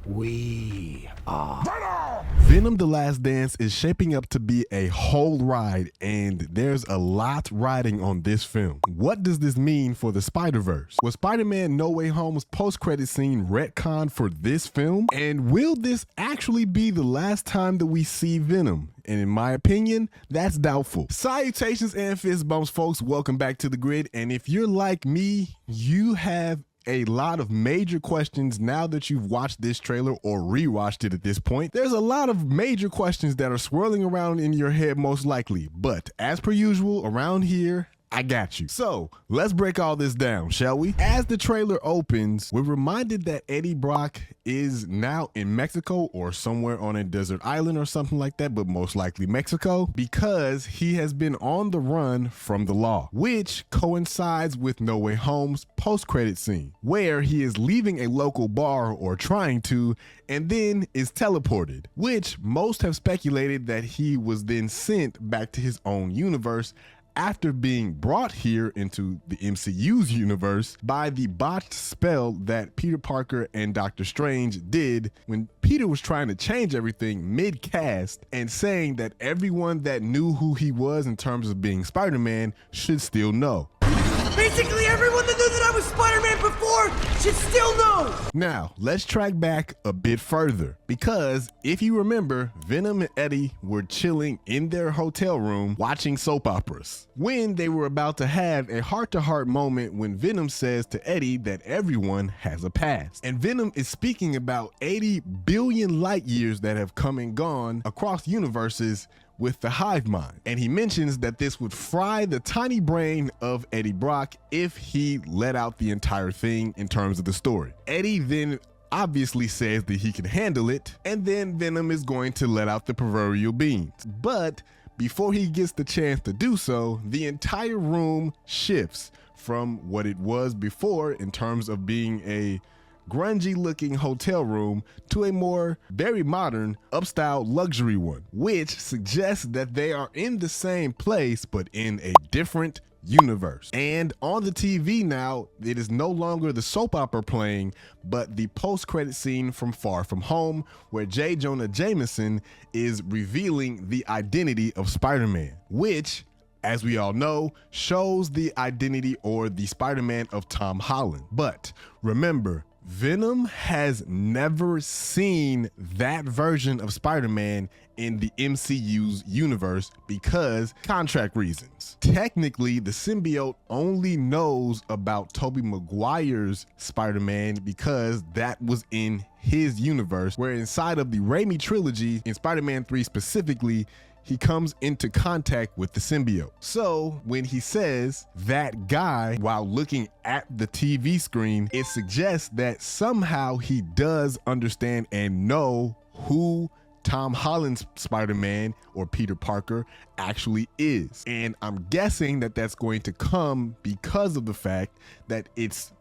We are Venom: The Last Dance is shaping up to be a whole ride, and there's a lot riding on this film. What does this mean for the Spider-Verse? Was Spider-Man No Way Home's post-credit scene retconned for this film? And will this actually be the last time that we see Venom? And in my opinion, that's doubtful. Salutations and fist bumps, folks. Welcome back to The Grid. And if you're like me, you have a lot of major questions now that you've watched this trailer or rewatched it at this point. There's a lot of major questions that are swirling around in your head most likely, but as per usual around here, I got you. So let's break all this down, shall we? As the trailer opens, we're reminded that Eddie Brock is now in Mexico or somewhere on a desert island or something like that, but most likely Mexico, because he has been on the run from the law, which coincides with No Way Home's post-credit scene, where he is leaving a local bar or trying to, and then is teleported, which most have speculated that he was then sent back to his own universe after being brought here into the MCU's universe by the botched spell that Peter Parker and Doctor Strange did when Peter was trying to change everything mid-cast and saying that everyone that knew who he was in terms of being Spider-Man should still know. basically everyone that knew that I was Spider-Man before should still know. Now, let's track back a bit further, because if you remember, Venom and Eddie were chilling in their hotel room watching soap operas when they were about to have a heart-to-heart moment when Venom says to Eddie that everyone has a past. And Venom is speaking about 80 billion light years that have come and gone across universes with the hive mind. And he mentions that this would fry the tiny brain of Eddie Brock if he let out the entire thing in terms of the story. Eddie then obviously says that he can handle it, and then Venom is going to let out the proverbial beans. But before he gets the chance to do so, the entire room shifts from what it was before in terms of being a grungy looking hotel room to a more very modern upstyle luxury one, which suggests that they are in the same place but in a different universe. And on the TV now, it is no longer the soap opera playing, but the post-credit scene from Far From Home, where J. Jonah Jameson is revealing the identity of Spider-Man, which, as we all know, shows the identity or the Spider-Man of Tom Holland. But remember, Venom has never seen that version of Spider-Man in the MCU's universe because contract reasons. Technically, the symbiote only knows about Tobey Maguire's Spider-Man because that was in his universe, where inside of the Raimi trilogy, in Spider-Man 3 specifically, he comes into contact with the symbiote. So when he says that guy while looking at the TV screen, it suggests that somehow he does understand and know who Tom Holland's Spider-Man or Peter Parker actually is. And I'm guessing that that's going to come because of the fact that it's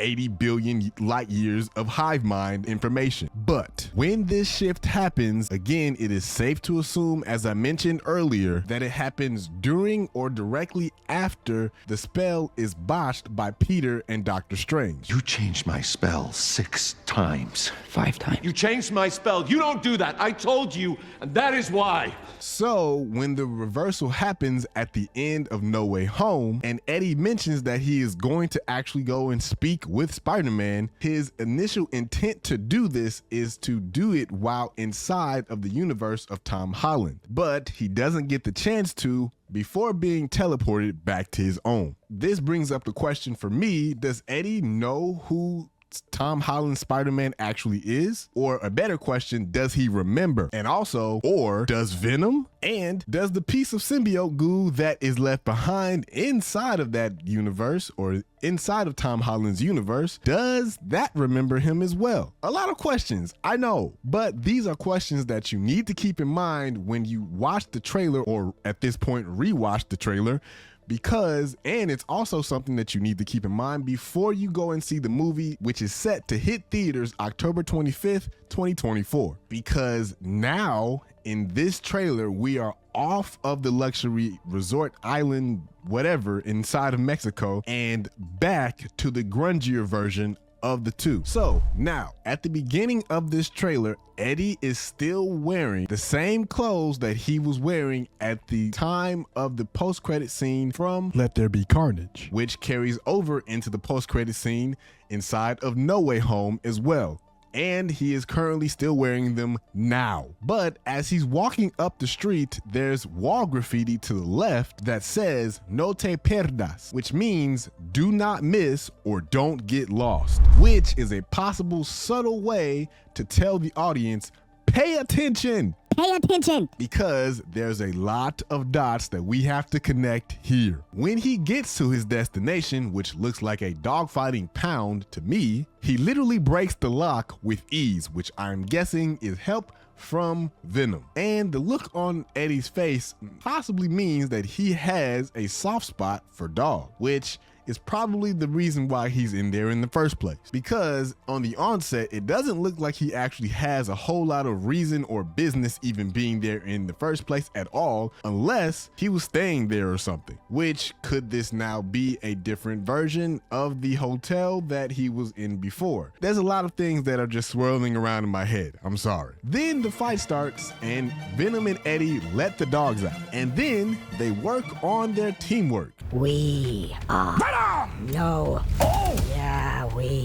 80 billion light years of hive mind information. But when this shift happens, again, it is safe to assume, as I mentioned earlier, that it happens during or directly after the spell is botched by Peter and Doctor Strange. You changed my spell 6 times. 5 times. You changed my spell. You don't do that. I told you, and that is why. So when the reversal happens at the end of No Way Home, and Eddie mentions that he is going to actually go and speak with Spider-Man, his initial intent to do this is to do it while inside of the universe of Tom Holland. But he doesn't get the chance to before being teleported back to his own. This brings up the question for me, does Eddie know who Tom Holland's Spider-Man actually is? Or a better question, does he remember? And also, or does Venom? And does the piece of symbiote goo that is left behind inside of that universe or inside of Tom Holland's universe, does that remember him as well? A lot of questions, I know, but these are questions that you need to keep in mind when you watch the trailer, or at this point rewatch the trailer, because, and it's also something that you need to keep in mind before you go and see the movie, which is set to hit theaters October 25th, 2024. Because now in this trailer, we are off of the luxury resort island, whatever, inside of Mexico, and back to the grungier version of the two. So now at the beginning of this trailer, Eddie is still wearing the same clothes that he was wearing at the time of the post-credit scene from Let There Be Carnage, which carries over into the post-credit scene inside of No Way Home as well. And he is currently still wearing them now. But as he's walking up the street, there's wall graffiti to the left that says "No te pierdas," which means do not miss or don't get lost, which is a possible subtle way to tell the audience, pay attention. Pay attention. Because there's a lot of dots that we have to connect here. When he gets to his destination, which looks like a dogfighting pound to me, he literally breaks the lock with ease, which I'm guessing is help from Venom. And the look on Eddie's face possibly means that he has a soft spot for dog, which is probably the reason why he's in there in the first place. Because on the onset, it doesn't look like he actually has a whole lot of reason or business even being there in the first place at all, unless he was staying there or something. Which could this now be a different version of the hotel that he was in before? There's a lot of things that are just swirling around in my head. I'm sorry. Then the fight starts and Venom and Eddie let the dogs out. And then they work on their teamwork. We are Venom! No. Oh! Yeah, we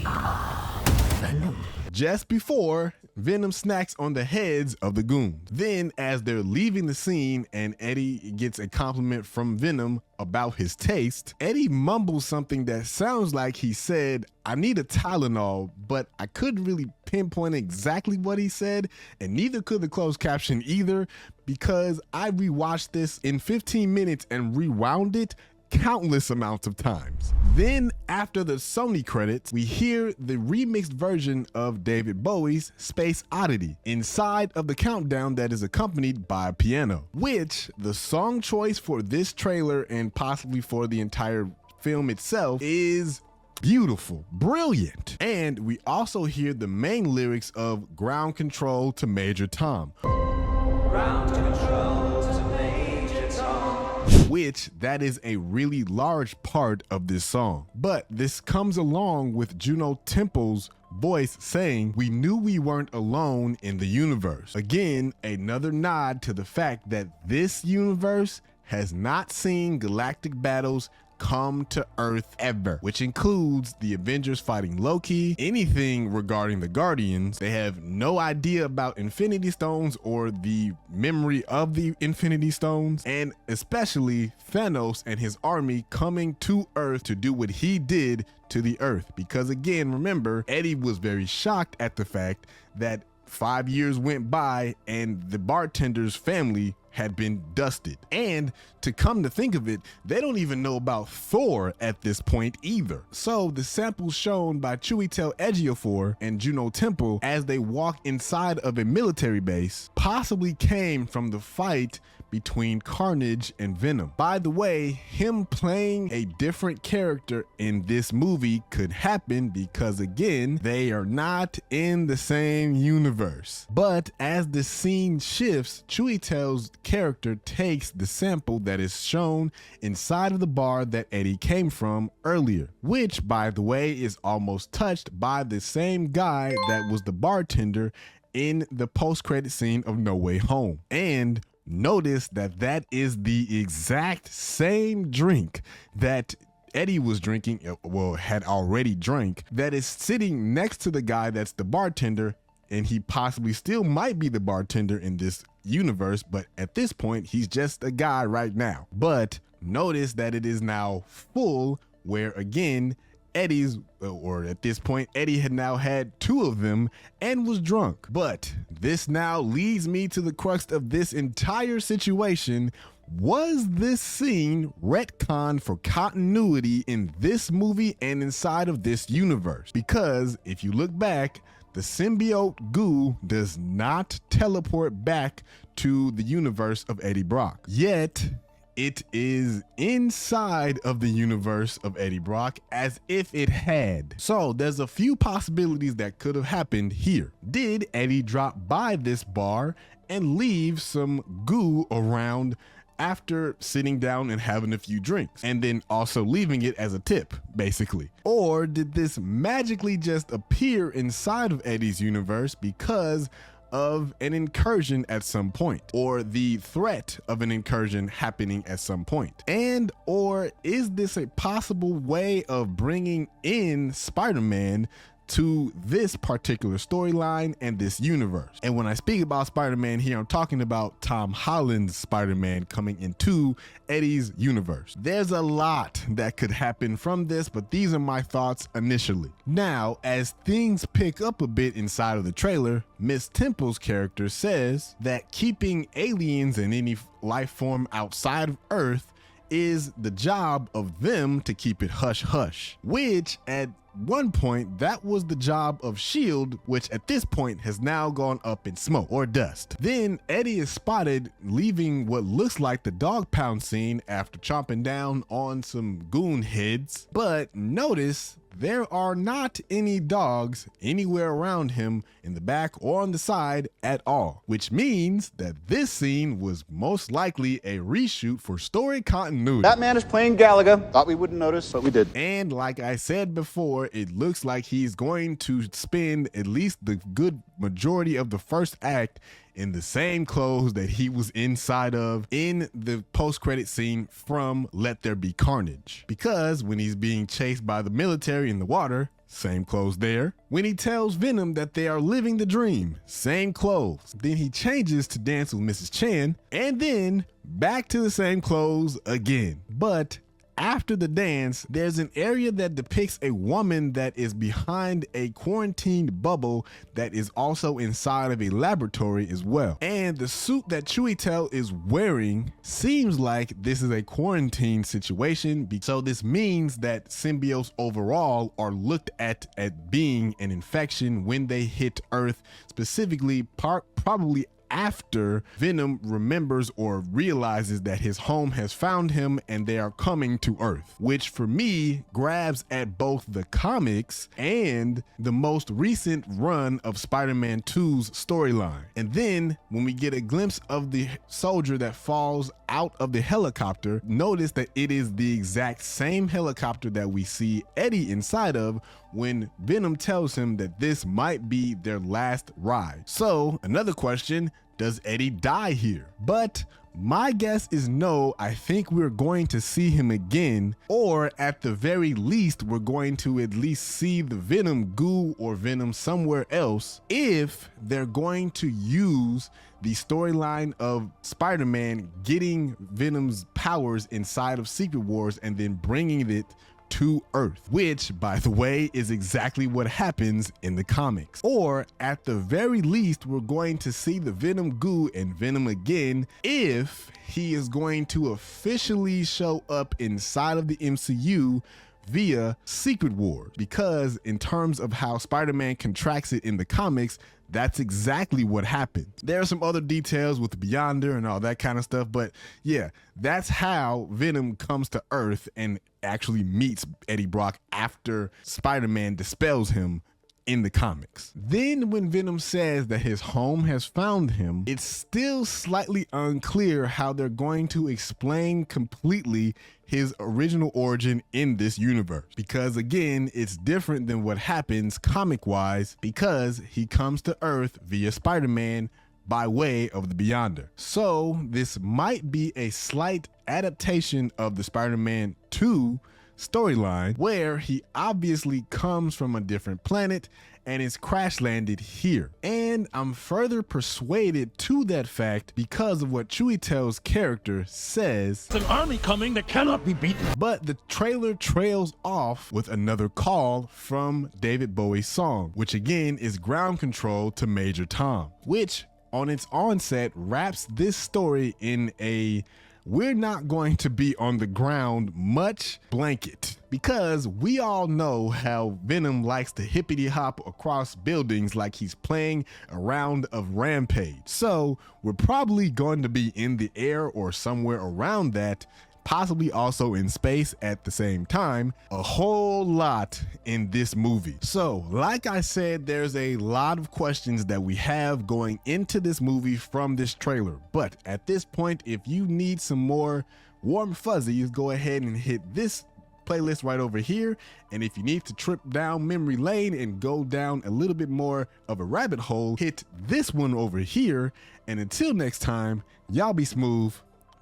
are Venom. Just before, Venom snacks on the heads of the goons. Then, as they're leaving the scene and Eddie gets a compliment from Venom about his taste, Eddie mumbles something that sounds like he said, "I need a Tylenol," but I couldn't really pinpoint exactly what he said, and neither could the closed caption either, because I rewatched this in 15 minutes and rewound it countless amounts of times. Then after the Sony credits, we hear the remixed version of David Bowie's Space Oddity inside of the countdown that is accompanied by a piano, which the song choice for this trailer and possibly for the entire film itself is beautiful, brilliant. And we also hear the main lyrics of Ground Control to Major Tom. Ground Control to Major Tom. Which that is a really large part of this song. But this comes along with Juno Temple's voice saying, "We knew we weren't alone in the universe." Again, another nod to the fact that this universe has not seen galactic battles come to Earth ever, which includes the Avengers fighting Loki, anything regarding the Guardians. They have no idea about Infinity Stones or the memory of the Infinity Stones, and especially Thanos and his army coming to Earth to do what he did to the Earth. Because again, remember, Eddie was very shocked at the fact that 5 years went by and the bartender's family had been dusted. And to come to think of it, they don't even know about Thor at this point either. So the samples shown by Chiwetel Ejiofor and Juno Temple as they walk inside of a military base possibly came from the fight between Carnage and Venom. By the way, him playing a different character in this movie could happen because again, they are not in the same universe. But as the scene shifts, Chiwetel's character takes the sample that is shown inside of the bar that Eddie came from earlier, which by the way is almost touched by the same guy that was the bartender in the post-credit scene of No Way Home. And notice that that is the exact same drink that Eddie was drinking, well, had already drank, that is sitting next to the guy that's the bartender, and he possibly still might be the bartender in this universe, but at this point, he's just a guy right now. But notice that it is now full, where again, Eddie's, or at this point, Eddie had now had 2 of them and was drunk. But this now leads me to the crux of this entire situation. Was this scene retconned for continuity in this movie and inside of this universe? Because if you look back, the symbiote goo does not teleport back to the universe of Eddie Brock. Yet, it is inside of the universe of Eddie Brock as if it had. So there's a few possibilities that could have happened here. Did Eddie drop by this bar and leave some goo around after sitting down and having a few drinks, and then also leaving it as a tip, basically? Or did this magically just appear inside of Eddie's universe because of an incursion at some point, or the threat of an incursion happening at some point? And or is this a possible way of bringing in Spider-Man to this particular storyline and this universe? And when I speak about Spider-Man here, I'm talking about Tom Holland's Spider-Man coming into Eddie's universe. There's a lot that could happen from this, but these are my thoughts initially. Now, as things pick up a bit inside of the trailer, Miss Temple's character says that keeping aliens and any life form outside of Earth is the job of them to keep it hush hush, which at one point that was the job of S.H.I.E.L.D., which at this point has now gone up in smoke or dust. Then Eddie is spotted leaving what looks like the dog pound scene after chomping down on some goon heads, but notice there are not any dogs anywhere around him in the back or on the side at all, which means that this scene was most likely a reshoot for story continuity. That man is playing Galaga. Thought we wouldn't notice, but we did. And like I said before, it looks like he's going to spend at least the good majority of the first act in the same clothes that he was inside of in the post-credit scene from Let There Be Carnage. Because when he's being chased by the military in the water, same clothes there. When he tells Venom that they are living the dream, same clothes. Then he changes to dance with Mrs. Chan, and then back to the same clothes again. But after the dance, there's an area that depicts a woman that is behind a quarantined bubble that is also inside of a laboratory as well. And the suit that Chiwetel is wearing seems like this is a quarantine situation. So this means that symbiotes overall are looked at being an infection when they hit Earth, specifically probably after Venom remembers or realizes that his home has found him and they are coming to Earth, which for me grabs at both the comics and the most recent run of Spider-Man 2's storyline. And then when we get a glimpse of the soldier that falls out of the helicopter, notice that it is the exact same helicopter that we see Eddie inside of when Venom tells him that this might be their last ride. So another question, does Eddie die here? But my guess is no. I think we're going to see him again, or at the very least, we're going to at least see the Venom goo or Venom somewhere else if they're going to use the storyline of Spider-Man getting Venom's powers inside of Secret Wars and then bringing it to Earth, which, by the way, is exactly what happens in the comics. Or at the very least, we're going to see the Venom goo and Venom again if he is going to officially show up inside of the MCU via Secret Wars, because in terms of how Spider-Man contracts it in the comics, that's exactly what happened. There are some other details with the Beyonder and all that kind of stuff, but yeah, that's how Venom comes to Earth and actually meets Eddie Brock after Spider-Man dispels him in the comics. Then when Venom says that his home has found him, it's still slightly unclear how they're going to explain completely his original origin in this universe. Because again, it's different than what happens comic-wise, because he comes to Earth via Spider-Man by way of the Beyonder. So this might be a slight adaptation of the Spider-Man 2 storyline, where he obviously comes from a different planet and is crash landed here. And I'm further persuaded to that fact because of what Chiwetel's character says. It's an army coming that cannot be beaten. But the trailer trails off with another call from David Bowie's song, which again is Ground Control to Major Tom, which on its onset wraps this story in a we're not going to be on the ground much blanket, because we all know how Venom likes to hippity hop across buildings like he's playing a round of Rampage. So we're probably going to be in the air or somewhere around that, possibly also in space at the same time. A whole lot in this movie. So, like I said, there's a lot of questions that we have going into this movie from this trailer. But at this point, if you need some more warm fuzzies, go ahead and hit this playlist right over here. And if you need to trip down memory lane and go down a little bit more of a rabbit hole, hit this one over here. And until next time, y'all be smooth,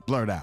blurred out.